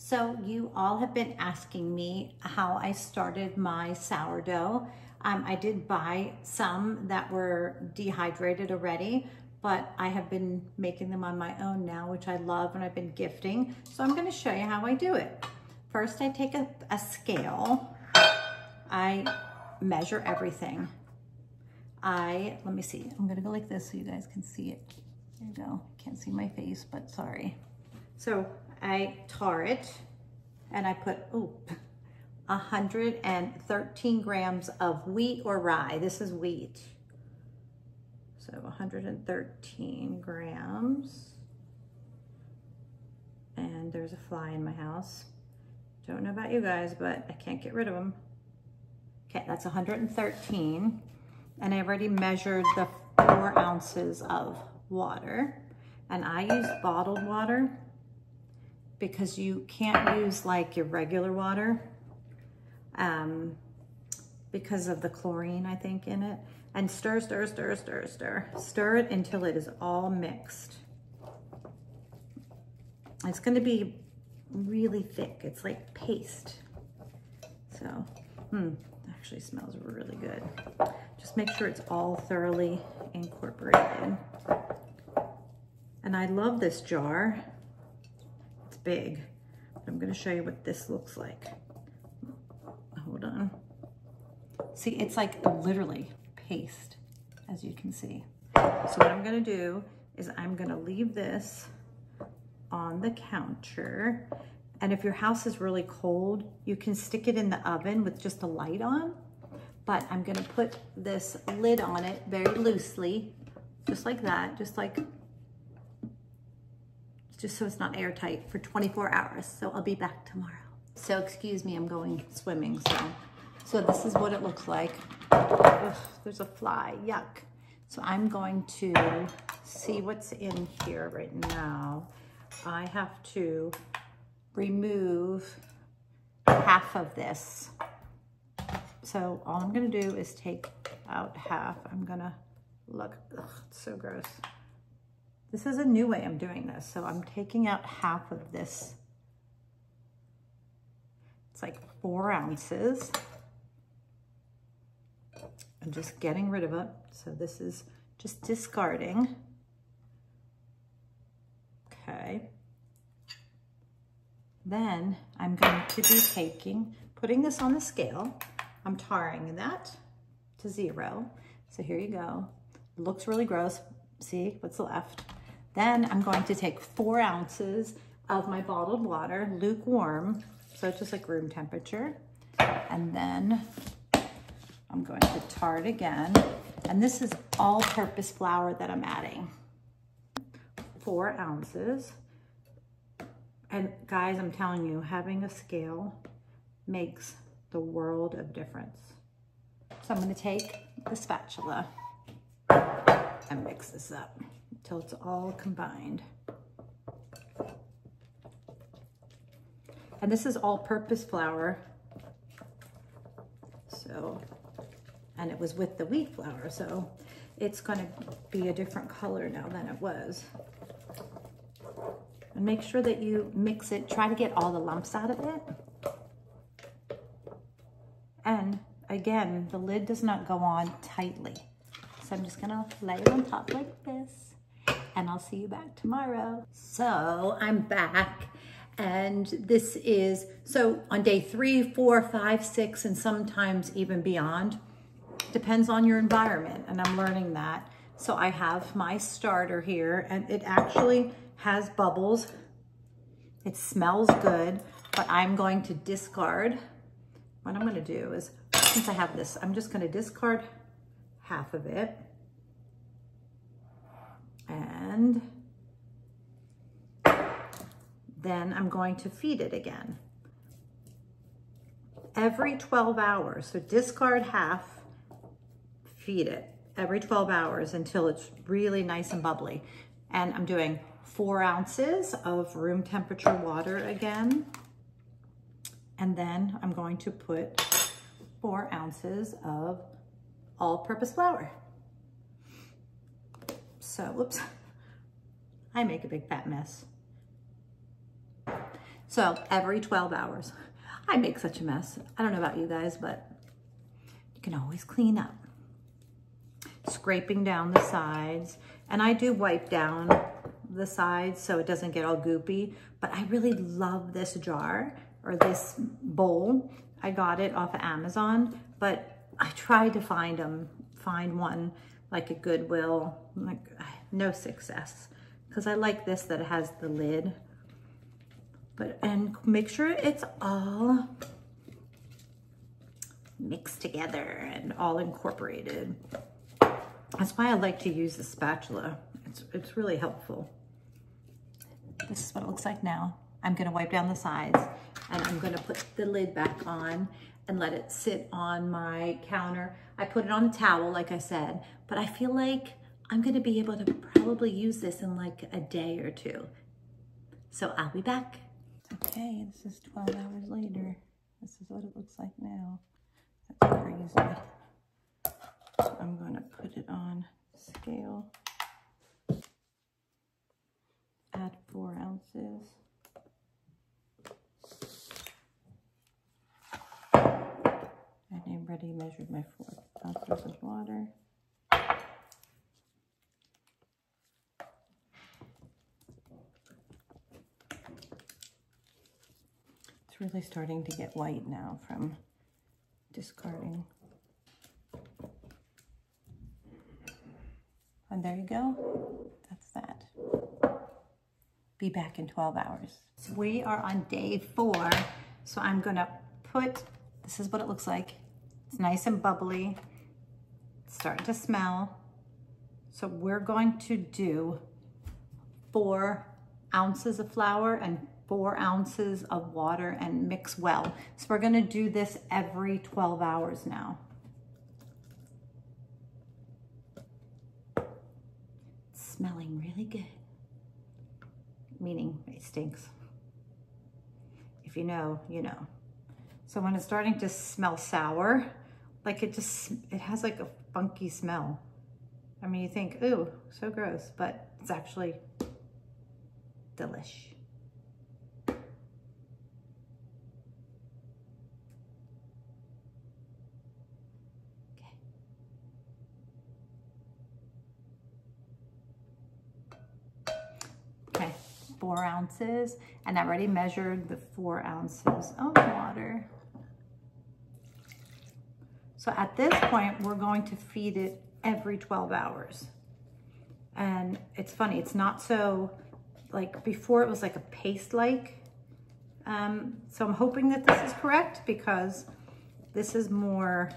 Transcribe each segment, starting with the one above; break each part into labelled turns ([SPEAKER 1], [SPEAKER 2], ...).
[SPEAKER 1] So you all have been asking me how I started my sourdough. I did buy some that were dehydrated already, but I have been making them on my own now, which I love and I've been gifting. So I'm gonna show you how I do it. First, I take a scale. I measure everything. Let me see, I'm gonna go like this so you guys can see it. There you go, can't see my face, but sorry. So I tar it and I put, 113 grams of wheat or rye. This is wheat. So 113 grams. And there's a fly in my house. Don't know about you guys, but I can't get rid of them. Okay, that's 113. And I already measured the 4 ounces of water. And I use bottled water because you can't use like your regular water because of the chlorine, I think, in it. And stir, stir, stir, stir, stir. Stir it until it is all mixed. It's gonna be really thick. It's like paste. So, actually smells really good. Just make sure it's all thoroughly incorporated. And I love this jar. It's big. I'm gonna show you what this looks like. Hold on. See, it's like literally paste, as you can see. So what I'm gonna do is I'm gonna leave this on the counter. And if your house is really cold, you can stick it in the oven with just a light on. But I'm gonna put this lid on it very loosely, just like that, just so it's not airtight for 24 hours. So I'll be back tomorrow. So excuse me, I'm going swimming. So this is what it looks like. Ugh, there's a fly, yuck. So I'm going to see what's in here right now. I have to remove half of this. So all I'm gonna do is take out half. I'm gonna look, it's so gross. This is a new way I'm doing this. So I'm taking out half of this. It's like 4 ounces. I'm just getting rid of it. So this is just discarding. Okay. Then I'm going to be putting this on the scale. I'm tarring that to 0. So here you go. It looks really gross. See what's left. Then I'm going to take 4 ounces of my bottled water, lukewarm, so it's just like room temperature. And then I'm going to tar it again. And this is all-purpose flour that I'm adding. 4 ounces. And guys, I'm telling you, having a scale makes the world of difference. So I'm gonna take the spatula and mix this up until it's all combined. And this is all-purpose flour. So, and it was with the wheat flour, so it's gonna be a different color now than it was. And make sure that you mix it, try to get all the lumps out of it. And again, the lid does not go on tightly. So I'm just gonna lay it on top like this, and I'll see you back tomorrow. So I'm back, and this is, so on day 3, 4, 5, 6, and sometimes even beyond, depends on your environment, and I'm learning that. So I have my starter here, and it actually has bubbles. It smells good, but I'm going to discard. What I'm gonna do is, since I have this, I'm just gonna discard half of it. And then I'm going to feed it again. Every 12 hours, so discard half, feed it every 12 hours until it's really nice and bubbly. And I'm doing 4 ounces of room temperature water again. And then I'm going to put 4 ounces of all-purpose flour. So, whoops, I make a big fat mess. So every 12 hours. I make such a mess. I don't know about you guys, but you can always clean up. Scraping down the sides. And I do wipe down the sides so it doesn't get all goopy, but I really love this jar or this bowl. I got it off of Amazon, but I tried to find one like a Goodwill, like no success. Because I like this that it has the lid. And make sure it's all mixed together and all incorporated. That's why I like to use the spatula. It's really helpful. This is what it looks like now. I'm gonna wipe down the sides and I'm gonna put the lid back on and let it sit on my counter. I put it on a towel, like I said, but I feel like I'm gonna be able to probably use this in like a day or two. So I'll be back. Okay, this is 12 hours later. This is what it looks like now. That's crazy. So I'm gonna put it on scale. Add 4 ounces. And I already measured my 4 ounces of water. It's really starting to get white now from discarding. And there you go. That's that. Be back in 12 hours. So we are on day 4. So I'm gonna put, this is what it looks like. It's nice and bubbly. It's starting to smell. So we're going to do 4 ounces of flour and 4 ounces of water and mix well. So we're gonna do this every 12 hours now. It's smelling really good. Meaning it stinks. If you know, you know. So when it's starting to smell sour, like it has like a funky smell. I mean, you think, ooh, so gross, but it's actually delish. Okay, 4 ounces, and I already measured the 4 ounces of water. So at this point, we're going to feed it every 12 hours. And it's funny, it's not so, like before it was like a paste-like. So I'm hoping that this is correct because this is more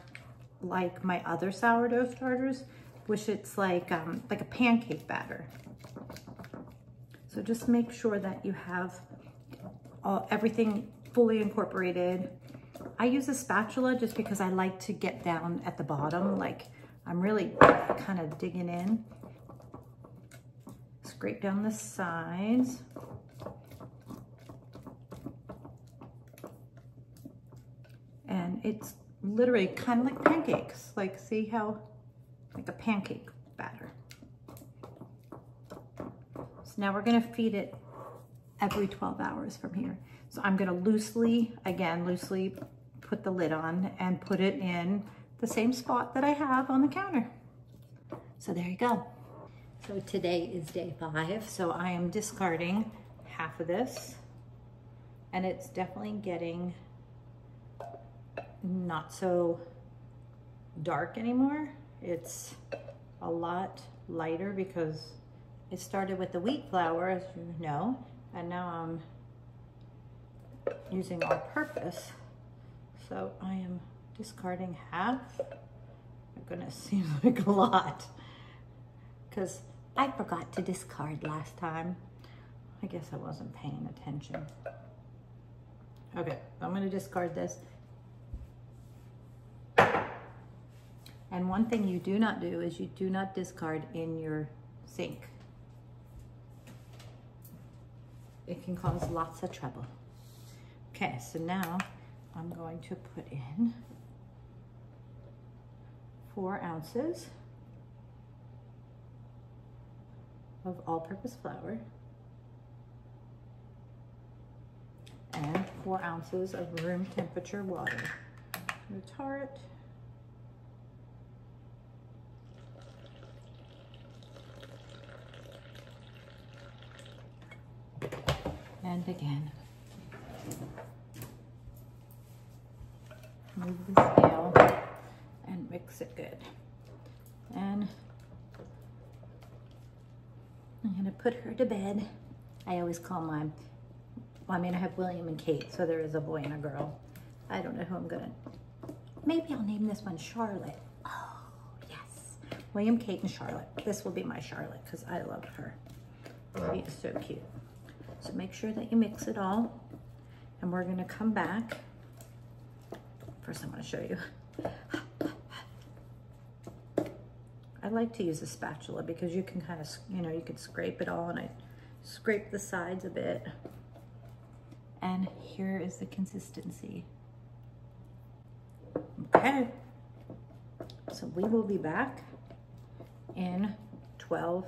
[SPEAKER 1] like my other sourdough starters, which it's like a pancake batter. So just make sure that you have everything fully incorporated. I use a spatula just because I like to get down at the bottom. Like I'm really kind of digging in. Scrape down the sides. And it's literally kind of like pancakes. Like see how, like a pancake batter. So now we're gonna feed it every 12 hours from here. So I'm gonna loosely put the lid on and put it in the same spot that I have on the counter. So there you go. So today is day 5. So I am discarding half of this and it's definitely getting not so dark anymore. It's a lot lighter because it started with the wheat flour, as you know, and now I'm using all-purpose. So I am discarding half. My goodness, seems like a lot because I forgot to discard last time. I guess I wasn't paying attention. Okay, I'm gonna discard this. And one thing you do not do is you do not discard in your sink. It can cause lots of trouble. Okay, so now I'm going to put in 4 ounces of all-purpose flour. 4 ounces of room temperature water. I'm gonna tar it. And again, move the scale and mix it good. And I'm gonna put her to bed. I always call mine, well, I mean, I have William and Kate, so there is a boy and a girl. I don't know who I'm gonna, maybe I'll name this one Charlotte. Oh, yes. William, Kate, and Charlotte. This will be my Charlotte because I love her. She is so cute. So make sure that you mix it all. And we're gonna come back. First, I'm gonna show you. I like to use a spatula because you can kind of, you know, you can scrape it all, and I scrape the sides a bit. And here is the consistency. Okay. So we will be back in 12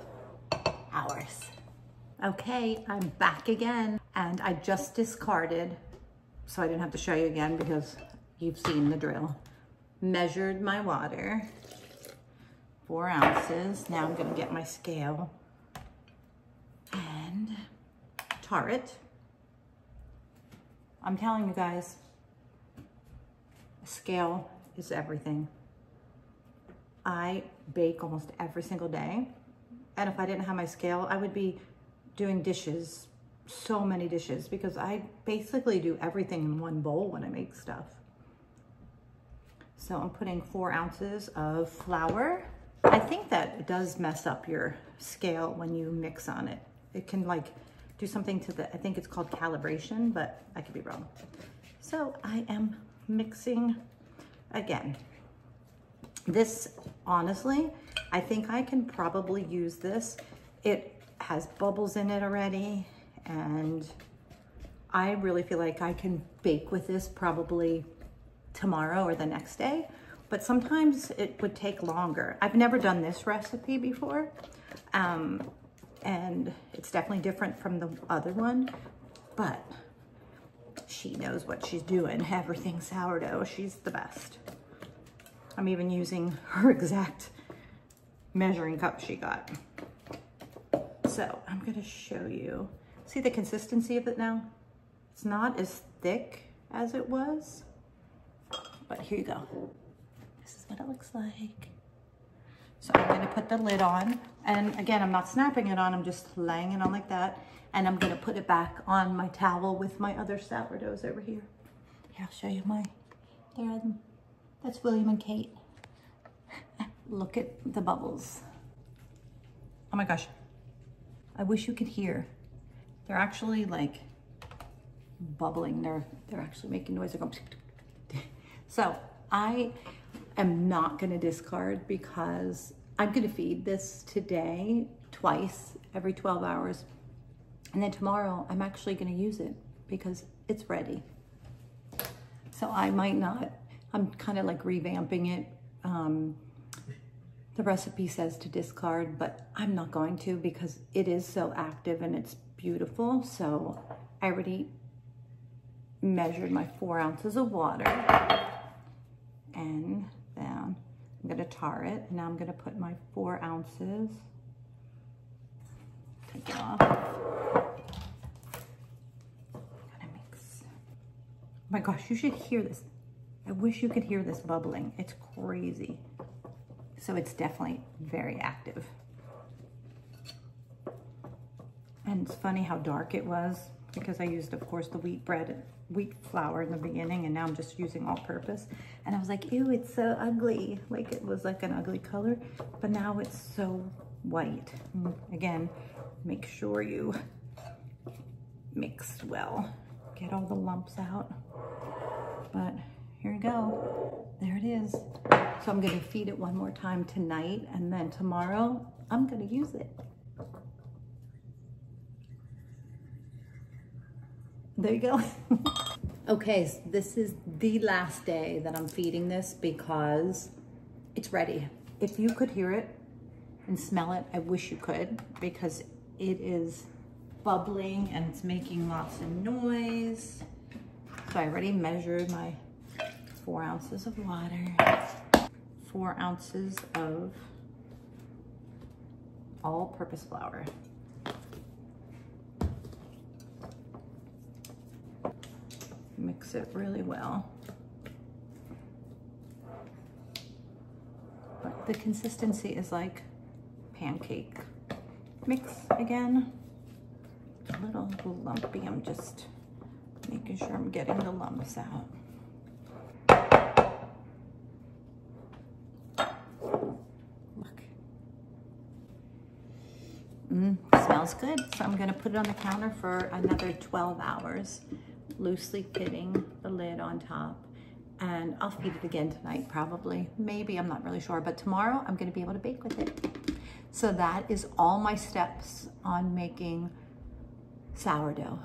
[SPEAKER 1] hours. Okay, I'm back again, and I just discarded, so I didn't have to show you again because you've seen the drill. Measured my water, 4 ounces. Now I'm gonna get my scale and tar it. I'm telling you guys, a scale is everything. I bake almost every single day, and if I didn't have my scale, I would be doing dishes, so many dishes, because I basically do everything in one bowl when I make stuff. So I'm putting 4 ounces of flour. I think that it does mess up your scale when you mix on it. It can like do something to the, I think it's called calibration, but I could be wrong. So I am mixing again. This, honestly, I think I can probably use this. It has bubbles in it already, and I really feel like I can bake with this probably tomorrow or the next day, but sometimes it would take longer. I've never done this recipe before, and it's definitely different from the other one, but she knows what she's doing. Everything sourdough, she's the best. I'm even using her exact measuring cup she got. So I'm gonna show you, see the consistency of it now? It's not as thick as it was, but here you go. This is what it looks like. So I'm gonna put the lid on, and again, I'm not snapping it on, I'm just laying it on like that, and I'm gonna put it back on my towel with my other sourdoughs over here. Here, I'll show you my, that's William and Kate. Look at the bubbles. Oh my gosh. I wish you could hear. They're actually like bubbling. They're actually making noise. They're going. So I am not gonna discard because I'm gonna feed this today twice every 12 hours. And then tomorrow I'm actually gonna use it because it's ready. So I might not, I'm kind of like revamping it. The recipe says to discard, but I'm not going to because it is so active and it's beautiful. So I already measured my 4 ounces of water, and then I'm gonna tar it. And now I'm gonna put my 4 ounces, take it off. Gotta mix. Oh my gosh, you should hear this. I wish you could hear this bubbling. It's crazy. So it's definitely very active. And it's funny how dark it was because I used, of course, the wheat flour in the beginning, and now I'm just using all purpose. And I was like, ew, it's so ugly. Like it was like an ugly color, but now it's so white. And again, make sure you mix well. Get all the lumps out. But here you go. There it is. So I'm gonna feed it one more time tonight, and then tomorrow I'm gonna use it. There you go. Okay, so this is the last day that I'm feeding this because it's ready. If you could hear it and smell it, I wish you could, because it is bubbling and it's making lots of noise. So I already measured my 4 ounces of water, 4 ounces of all-purpose flour. Mix it really well. But the consistency is like pancake mix again. It's a little lumpy. I'm just making sure I'm getting the lumps out. Look. Smells good. So I'm gonna put it on the counter for another 12 hours, loosely fitting the lid on top. And I'll feed it again tonight, probably. Maybe, I'm not really sure, but tomorrow I'm gonna be able to bake with it. So that is all my steps on making sourdough.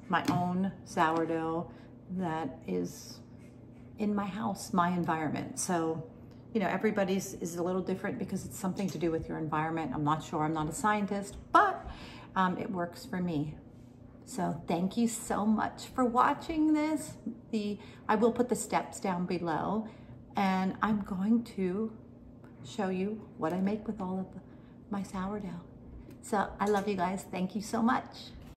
[SPEAKER 1] My own sourdough that is in my house, my environment. So, you know, everybody's is a little different because it's something to do with your environment. I'm not sure, I'm not a scientist, but it works for me. So thank you so much for watching this. I will put the steps down below, and I'm going to show you what I make with all of my sourdough. So I love you guys. Thank you so much.